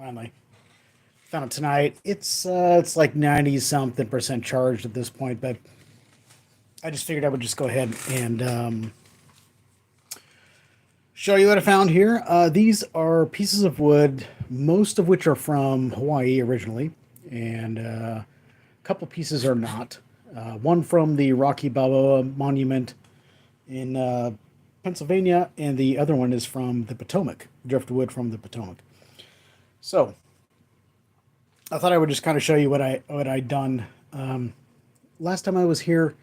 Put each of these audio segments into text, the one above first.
Finally found it tonight. It's like 90 something percent charged at this point, but I just figured I would just go ahead and show you what I found here. These are pieces of wood, most of which are from Hawaii originally, and a couple pieces are not. One from the Rocky Balboa Monument in Pennsylvania, and the other one is from the Potomac, driftwood from the Potomac. So I thought I would just kind of show you what I'd done last time I was here,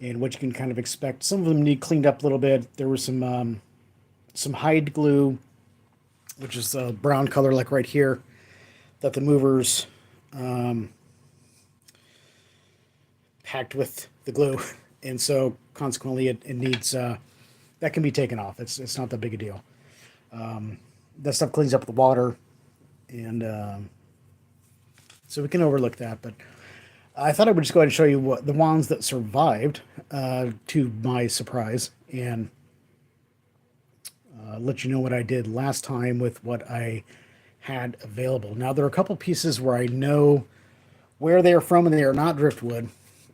and what you can kind of expect. Some of them need cleaned up a little bit. There was some hide glue, which is a brown color, like right here, that the movers packed with the glue, and so consequently it needs that can be taken off. It's not that big a deal. That stuff cleans up the water, and so we can overlook that. But I thought I would just go ahead and show you what the wands that survived, to my surprise, and let you know what I did last time with what I had available. Now, there are a couple pieces where I know where they are from and they are not driftwood,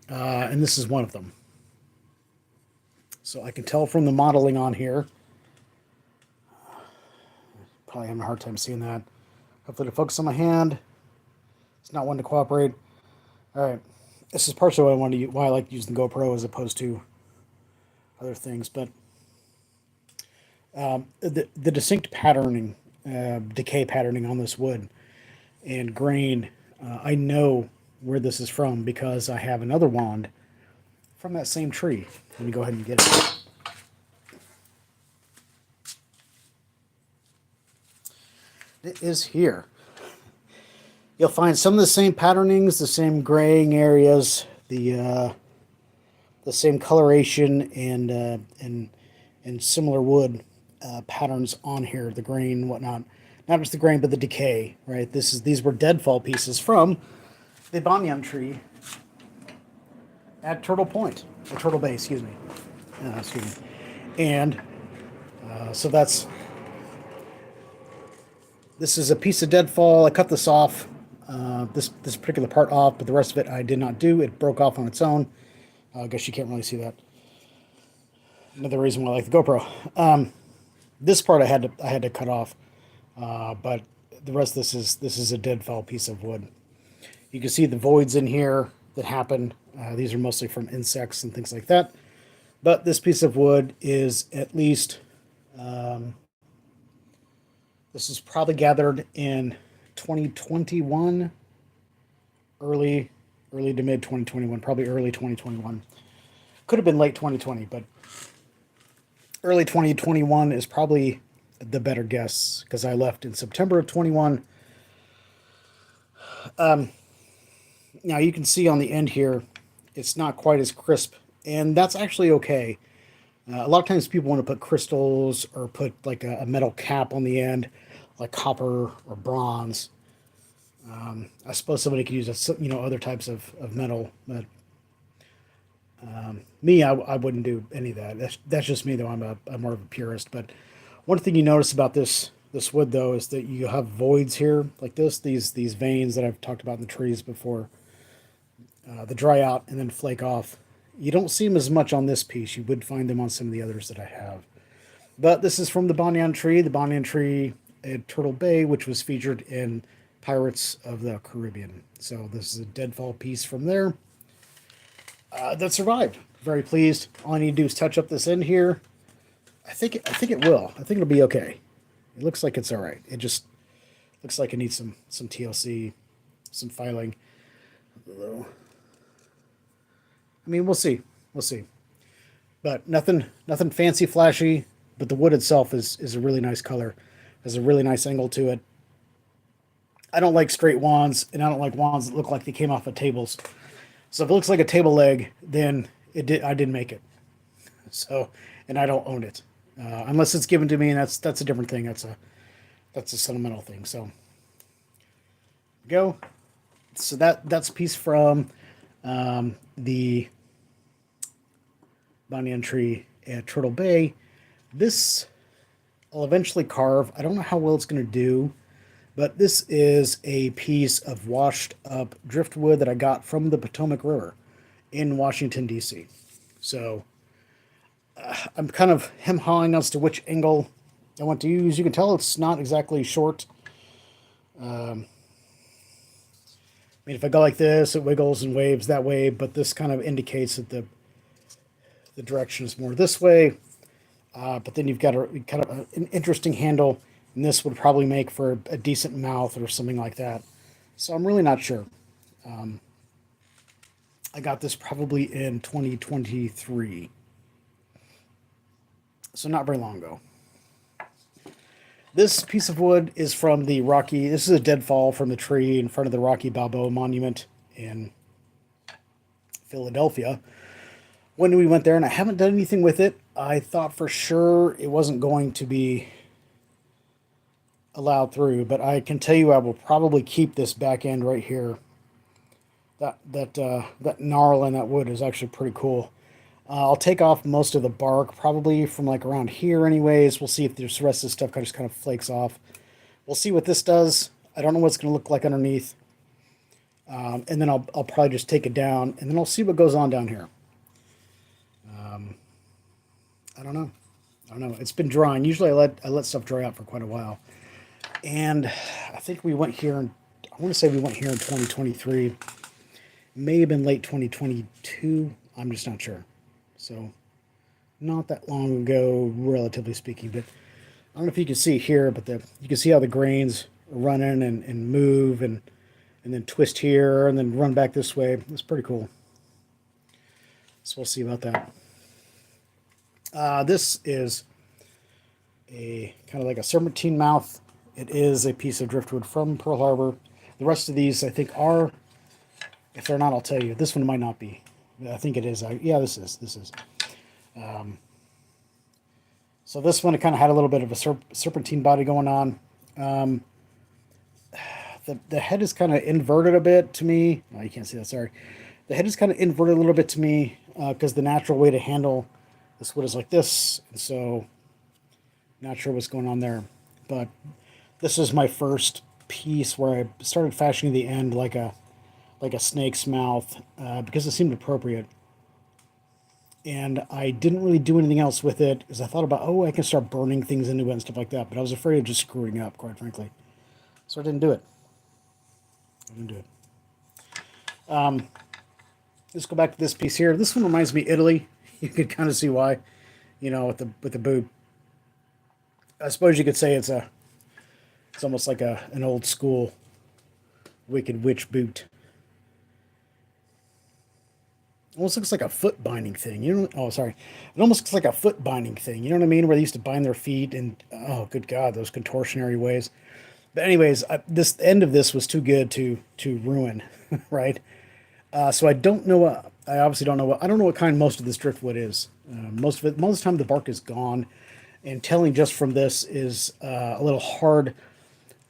and this is one of them. So I can tell from the modeling on here. Probably having a hard time seeing that. Hopefully to focus on my hand. It's not one to cooperate. All right. This is partially why why I like using the GoPro as opposed to other things. But the distinct patterning, decay patterning on this wood and grain, I know where this is from because I have another wand from that same tree. Let me go ahead and get it. It is here. You'll find some of the same patternings, the same graying areas, the same coloration and similar wood patterns on here, the grain, whatnot. Not just the grain, but the decay. Right. These were deadfall pieces from the banyan tree at Turtle Point, or Turtle Bay, excuse me. And so this is a piece of deadfall. I cut this off, this particular part off, but the rest of it I did not do. It broke off on its own. I guess you can't really see that. Another reason why I like the GoPro. This part I had to cut off, but the rest of this is a deadfall piece of wood. You can see the voids in here that happen. These are mostly from insects and things like that. But this piece of wood is at least, this is probably gathered in 2021, early to mid 2021, probably early 2021. Could have been late 2020, but early 2021 is probably the better guess because I left in September of 21. Now you can see on the end here, it's not quite as crisp, and that's actually okay. A lot of times people want to put crystals or put like a metal cap on the end, like copper or bronze. I suppose somebody could use other types of metal, but me, I wouldn't do any of that. That's just me, though. I'm more of a purist. But one thing you notice about this wood, though, is that you have voids here like this. These veins that I've talked about in the trees before, that dry out and then flake off. You don't see them as much on this piece. You would find them on some of the others that I have. But this is from the banyan tree at Turtle Bay, which was featured in Pirates of the Caribbean. So this is a deadfall piece from there that survived. Very pleased. All I need to do is touch up this end here. I think it will. I think it'll be okay. It looks like it's all right. It just looks like it needs some TLC, some filing. I mean, we'll see. We'll see. But nothing fancy, flashy. But the wood itself is a really nice color. Has a really nice angle to it. I don't like straight wands, and I don't like wands that look like they came off of tables. So if it looks like a table leg, then I didn't make it. So, and I don't own it, unless it's given to me, and that's a different thing. That's a sentimental thing. So, go. So that's a piece from the banyan tree at Turtle Bay. This I'll eventually carve. I don't know how well it's going to do. But this is a piece of washed up driftwood that I got from the Potomac River in Washington, D.C. So I'm kind of hem-hawing as to which angle I want to use. You can tell it's not exactly short. I mean, if I go like this, it wiggles and waves that way, but this kind of indicates that the direction is more this way. But then you've got a kind of an interesting handle, and this would probably make for a decent mouth or something like that. So I'm really not sure. I got this probably in 2023, so not very long ago. This piece of wood is from the Rocky. This is a deadfall from the tree in front of the Rocky Balboa Monument in Philadelphia. When we went there, and I haven't done anything with it, I thought for sure it wasn't going to be allowed through, but I can tell you I will probably keep this back end right here. That gnarl in that wood is actually pretty cool. I'll take off most of the bark, probably from like around here anyways. We'll see if the rest of the stuff kind of flakes off. We'll see what this does. I don't know what it's going to look like underneath. And then I'll probably just take it down, and then I'll see what goes on down here. I don't know. I don't know. It's been drying. Usually I let stuff dry out for quite a while. And I think we went here, I want to say we went here in 2023. May have been late 2022. I'm just not sure. So not that long ago, relatively speaking. But I don't know if you can see here, but you can see how the grains are running and move and then twist here and then run back this way. It's pretty cool. So we'll see about that. This is a kind of like a serpentine mouth. It is a piece of driftwood from Pearl Harbor. The rest of these, I think, are, if they're not, I'll tell you. This one might not be. I think it is. Yeah, this is. So this one, it kind of had a little bit of a serpentine body going on. The head is kind of inverted a bit to me. Oh, you can't see that, sorry. The head is kind of inverted a little bit to me because the natural way to handle this wood is like this. And so, not sure what's going on there. But this is my first piece where I started fashioning the end like a snake's mouth because it seemed appropriate. And I didn't really do anything else with it because I thought about, oh, I can start burning things into it and stuff like that. But I was afraid of just screwing up, quite frankly. So I didn't do it. Let's go back to this piece here. This one reminds me of Italy. You can kind of see why, with the boot. I suppose you could say it's almost like an old school Wicked Witch boot. Almost looks like a foot binding thing. Oh, sorry. It almost looks like a foot binding thing. You know what I mean? Where they used to bind their feet and, oh, good God, those contortionary ways. But anyways, this end of this was too good to ruin, right? So I don't know. I obviously don't know. I don't know what kind most of this driftwood is. Most of the time the bark is gone, and telling just from this is a little hard.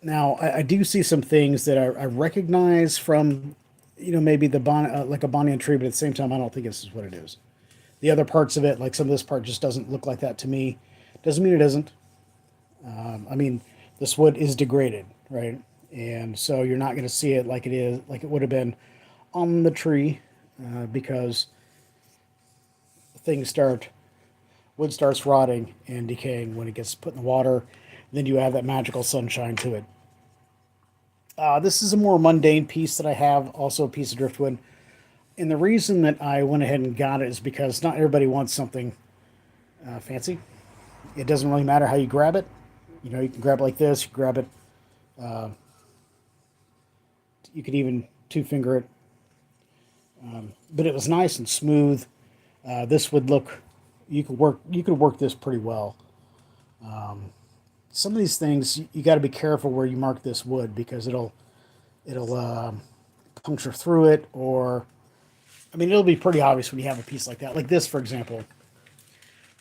Now I do see some things that I recognize from, maybe like a banyan tree, but at the same time I don't think this is what it is. The other parts of it, like some of this part, just doesn't look like that to me. Doesn't mean it isn't. I mean, this wood is degraded, right? And so you're not going to see it like it would have been on the tree, because wood starts rotting and decaying when it gets put in the water. Then you have that magical sunshine to it. This is a more mundane piece that I have, also a piece of driftwood. And the reason that I went ahead and got it is because not everybody wants something fancy. It doesn't really matter how you grab it. You can grab it like this, you grab it, you could even two-finger it. But it was nice and smooth. This would look, you could work this pretty well. Some of these things, you got to be careful where you mark this wood because it'll puncture through it, or, I mean, it'll be pretty obvious when you have a piece like that. Like this, for example.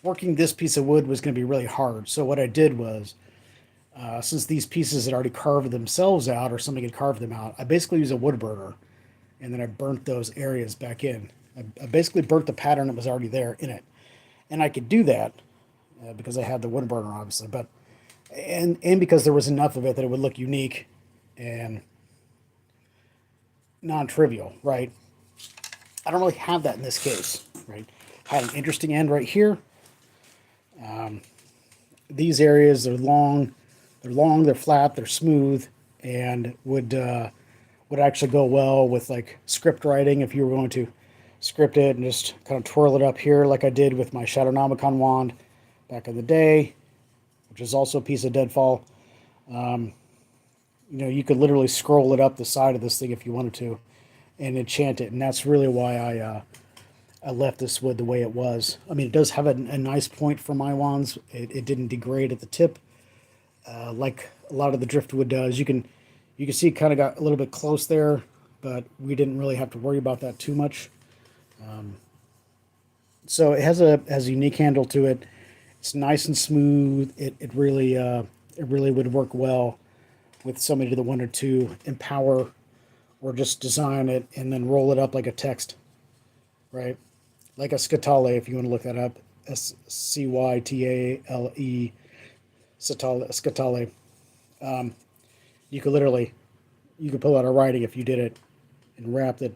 Working this piece of wood was going to be really hard. So what I did was, since these pieces had already carved themselves out, or somebody had carved them out, I basically used a wood burner, and then I burnt those areas back in. I basically burnt the pattern that was already there in it. And I could do that because I had the wood burner, obviously. But and because there was enough of it that it would look unique and non-trivial, right? I don't really have that in this case, right? I had an interesting end right here. These areas are long, they're flat, they're smooth, and would actually go well with like script writing if you were going to script it and just kind of twirl it up here like I did with my Shadownomicon wand back in the day, which is also a piece of Deadfall. You know, you could literally scroll it up the side of this thing if you wanted to and enchant it, and that's really why I left this wood the way it was. I mean, it does have a nice point for my wands. It didn't degrade at the tip like a lot of the driftwood does. You can see it kind of got a little bit close there, but we didn't really have to worry about that too much. So it has a unique handle to it. It's nice and smooth. It really would work well with somebody that wanted to empower or just design it and then roll it up like a text, right? Like a Scatale, if you want to look that up. ScYtale, Scatale. You could literally, you could pull out a writing if you did it and wrap it,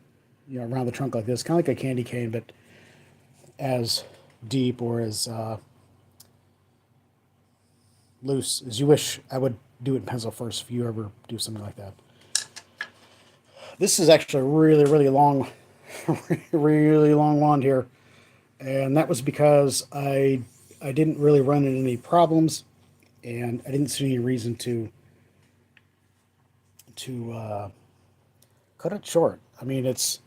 you know, around the trunk like this, kind of like a candy cane, but as deep or as loose as you wish. I would do it in pencil first if you ever do something like that. This is actually a really long, really long wand here, and that was because I didn't really run into any problems, and I didn't see any reason to cut it short. I mean, it's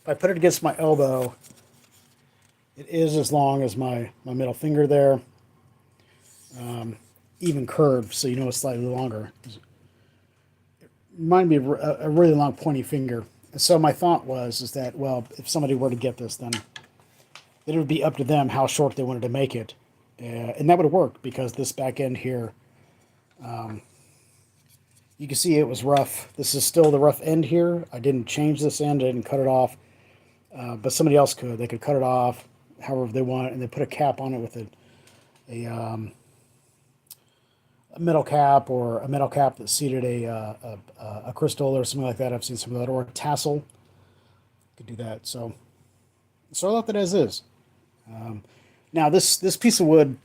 if I put it against my elbow, it is as long as my middle finger there, even curved, so you know it's slightly longer. It reminded me of a really long pointy finger. And so my thought was is that, well, if somebody were to get this, then it would be up to them how short they wanted to make it, and that would have worked because this back end here, you can see it was rough. This is still the rough end here. I didn't change this end. I didn't cut it off, but somebody else could. They could cut it off however they want, and they put a cap on it with a metal cap or a metal cap that seated a crystal or something like that. I've seen some of that, or a tassel. Could do that. So I left it as is. Now this piece of wood,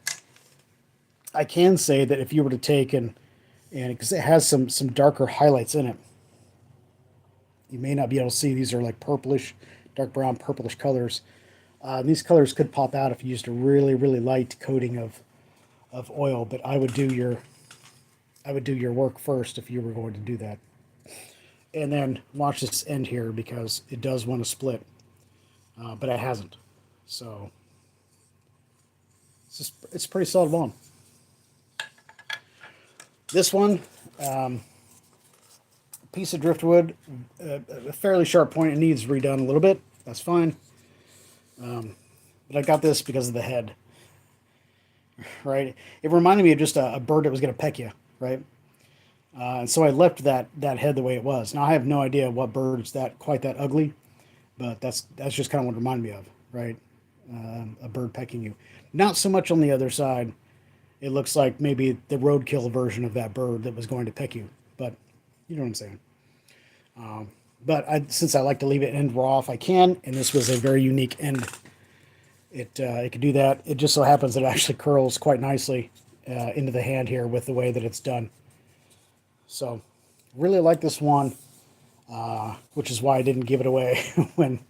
I can say that if you were to take and because it has some darker highlights in it, you may not be able to see. These are like purplish, dark brown, purplish colors. These colors could pop out if you used a really light coating of oil, but I would do your work first if you were going to do that. And then watch this end here because it does want to split, but it hasn't. So it's a pretty solid one. This one, piece of driftwood, a fairly sharp point. It needs redone a little bit. That's fine. But I got this because of the head, right? It reminded me of just a bird that was going to peck you, right? And so I left that head the way it was. Now I have no idea what bird's quite that ugly, but that's just kind of what it reminded me of, right? A bird pecking you. Not so much on the other side. It looks like maybe the roadkill version of that bird that was going to peck you, but you know what I'm saying. But since I like to leave it end raw if I can, and this was a very unique end, it could do that. It just so happens that it actually curls quite nicely into the hand here with the way that it's done. So really like this one, which is why I didn't give it away when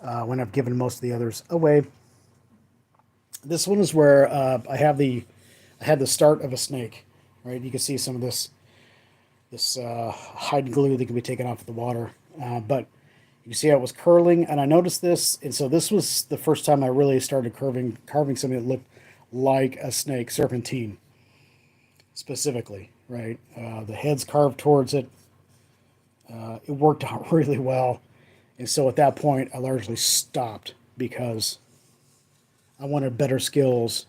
I've given most of the others away. This one is where I had the start of a snake, right? You can see some of this hide glue that can be taken off with the water, but you can see how it was curling, and I noticed this, and so this was the first time I really started carving something that looked like a snake, serpentine, specifically, right? The head's carved towards it. It worked out really well, and so at that point, I largely stopped because I wanted better skills,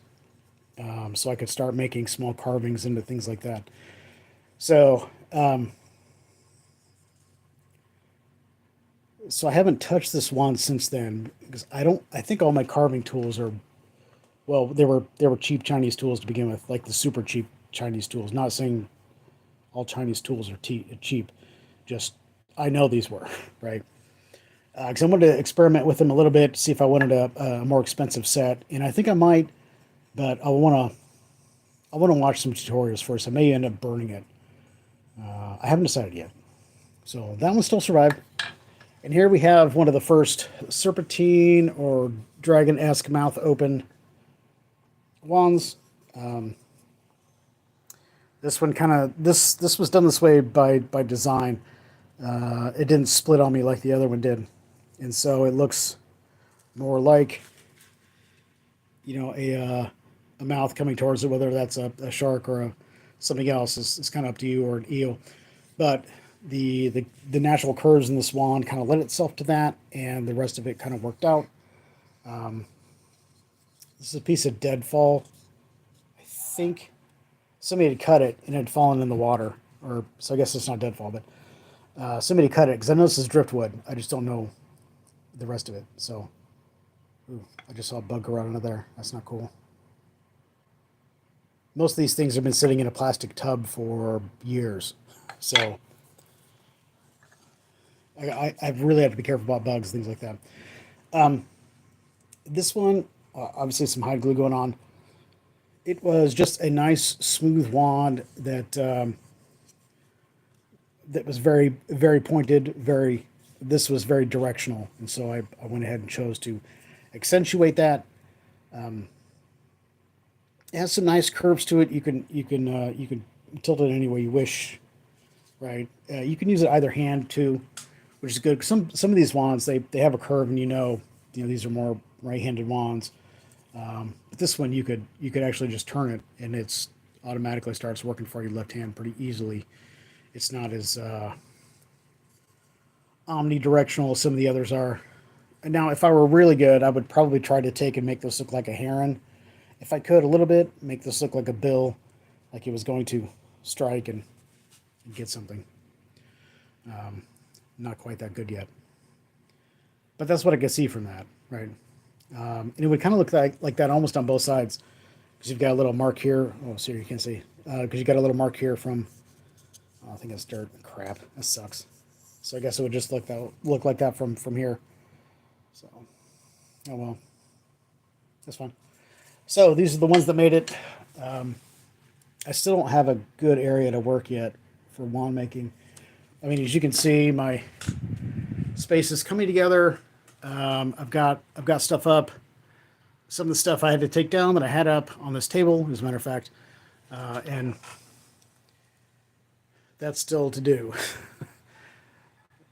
so I could start making small carvings into things like that. So, so I haven't touched this wand since then because I think all my carving tools are Well, they were cheap Chinese tools to begin with, like the super cheap Chinese tools. Not saying all Chinese tools are cheap, just I know these were right. Because I wanted to experiment with them a little bit, see if I wanted a more expensive set, and I think I might, but I want to watch some tutorials first. I may end up burning it. I haven't decided yet. So that one still survived. And here we have one of the first serpentine or dragon-esque mouth open wands. This one kind of this was done this way by design. It didn't split on me like the other one did, and so it looks more like a mouth coming towards it. Whether that's a shark or something else is kind of up to you, or an eel. But the natural curves in this wand kind of lent itself to that, and the rest of it kind of worked out. This is a piece of deadfall. I think somebody had cut it and it had fallen in the water, or so I guess it's not deadfall, but somebody cut it because I know this is driftwood. I just don't know the rest of it. So, ooh, I just saw a bug go right under there. That's not cool. Most of these things have been sitting in a plastic tub for years, so I really have to be careful about bugs, things like that. This one, obviously some hide glue going on. It was just a nice smooth wand that that was very, very pointed. This was very directional, and so I went ahead and chose to accentuate that. It has some nice curves to it. You can tilt it any way you wish, right? You can use it either hand too, which is good. Some of these wands they have a curve, and these are more right-handed wands. But this one you could actually just turn it, and it's automatically starts working for you left hand pretty easily. It's not as omnidirectional as some of the others are. And now, if I were really good, I would probably try to take and make this look like a heron. If I could, a little bit, make this look like a bill, like it was going to strike and get something. Not quite that good yet. But that's what I could see from that, right? And it would kind of look like that almost on both sides. Because you've got a little mark here. Oh, sorry, you can't see. Because you got a little mark here from, I think it's dirt. Crap, that sucks. So I guess it would just look like that from here. So, oh well. That's fine. So these are the ones that made it. I still don't have a good area to work yet for wand making. I mean, as you can see, my space is coming together. I've got stuff up. Some of the stuff I had to take down that I had up on this table, as a matter of fact, and that's still to do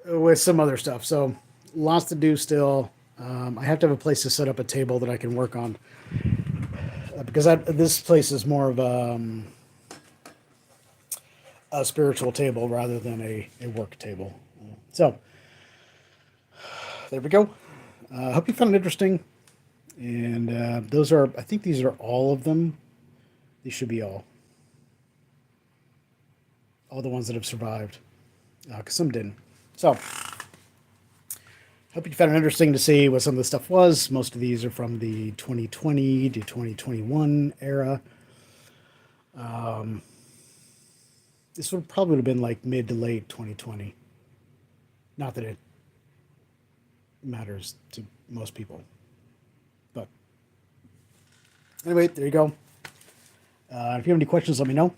with some other stuff. So lots to do still. I have to have a place to set up a table that I can work on. Because this place is more of a spiritual table rather than a work table. So, there we go. I hope you found it interesting. And I think these are all of them. These should be all the ones that have survived. Because some didn't. So, hope you found it interesting to see what some of the stuff was. Most of these are from the 2020 to 2021 era. This would probably have been like mid to late 2020. Not that it matters to most people. But anyway, there you go. If you have any questions, let me know.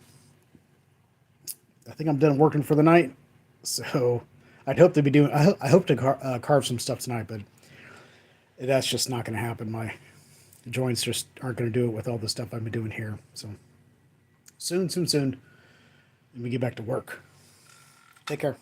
I think I'm done working for the night. So I hope to carve some stuff tonight, but that's just not going to happen. My joints just aren't going to do it with all the stuff I've been doing here. So soon, and we get back to work. Take care.